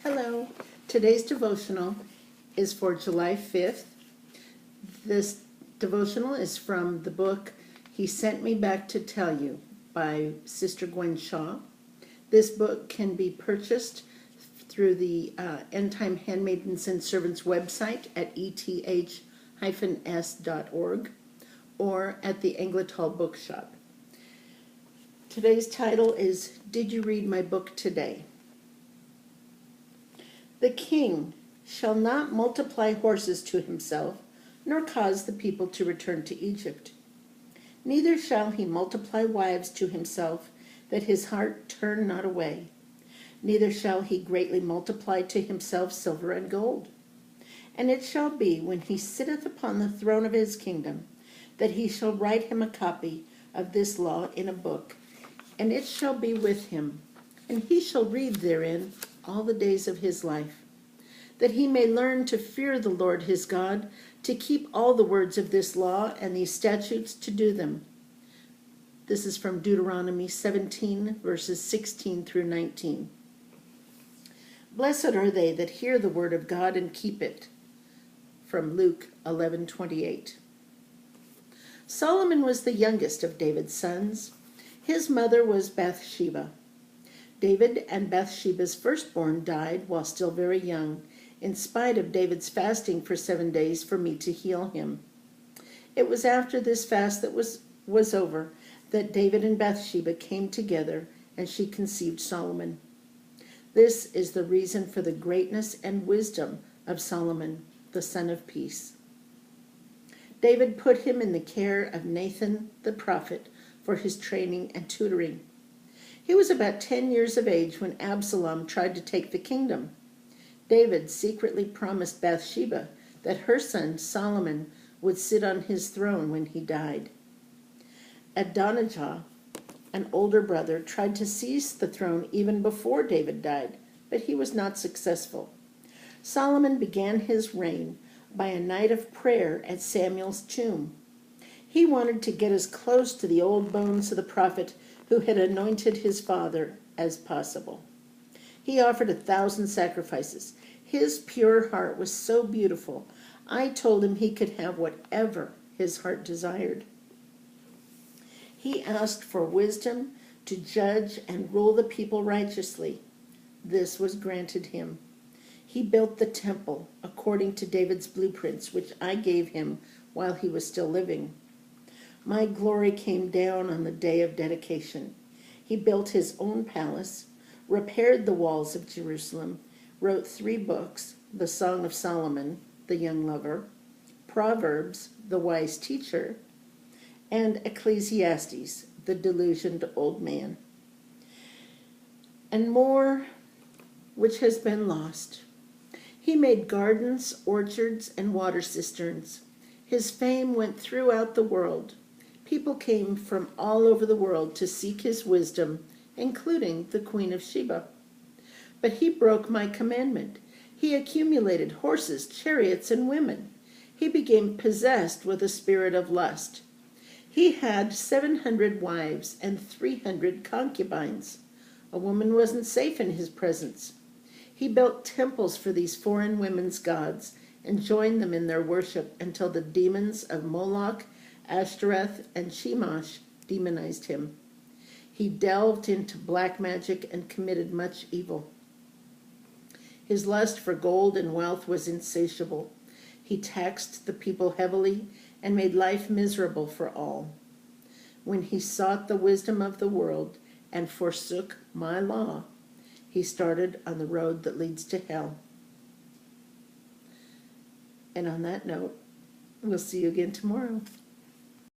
Hello. Today's devotional is for July 5th. This devotional is from the book He Sent Me Back to Tell You by Sister Gwen. This book can be purchased through the End Time Handmaidens and Servants website at eth-s.org or at the Angletal Bookshop. Today's title is, Did You Read My Book Today? The king shall not multiply horses to himself, nor cause the people to return to Egypt. Neither shall he multiply wives to himself, that his heart turn not away. Neither shall he greatly multiply to himself silver and gold. And it shall be, when he sitteth upon the throne of his kingdom, that he shall write him a copy of this law in a book, and it shall be with him, and he shall read therein all the days of his life, that he may learn to fear the Lord his God, to keep all the words of this law and these statutes to do them. This is from Deuteronomy 17, verses 16 through 19. Blessed are they that hear the word of God and keep it. From Luke 11:28. Solomon was the youngest of David's sons. His mother was Bathsheba. David and Bathsheba's firstborn died while still very young, in spite of David's fasting for 7 days for me to heal him. It was after this fast that was over that David and Bathsheba came together, and she conceived Solomon. This is the reason for the greatness and wisdom of Solomon, the son of peace. David put him in the care of Nathan the prophet for his training and tutoring. He was about 10 years of age when Absalom tried to take the kingdom. David secretly promised Bathsheba that her son Solomon would sit on his throne when he died. Adonijah, an older brother, tried to seize the throne even before David died, but he was not successful. Solomon began his reign by a night of prayer at Samuel's tomb. He wanted to get as close to the old bones of the prophet who had anointed his father as possible. He offered 1,000 sacrifices. His pure heart was so beautiful, I told him he could have whatever his heart desired. He asked for wisdom to judge and rule the people righteously. This was granted him. He built the temple according to David's blueprints, which I gave him while he was still living. My glory came down on the day of dedication. He built his own palace, repaired the walls of Jerusalem, wrote 3 books, the Song of Solomon, the young lover, Proverbs, the wise teacher, and Ecclesiastes, the delusioned old man, and more which has been lost. He made gardens, orchards, and water cisterns. His fame went throughout the world. People came from all over the world to seek his wisdom, including the Queen of Sheba. But he broke my commandment. He accumulated horses, chariots, and women. He became possessed with a spirit of lust. He had 700 wives and 300 concubines. A woman wasn't safe in his presence. He built temples for these foreign women's gods and joined them in their worship until the demons of Moloch, Ashtoreth, and Chemosh demonized him. He delved into black magic and committed much evil. His lust for gold and wealth was insatiable. He taxed the people heavily and made life miserable for all. When he sought the wisdom of the world and forsook my law, he started on the road that leads to hell. And on that note, we'll see you again tomorrow.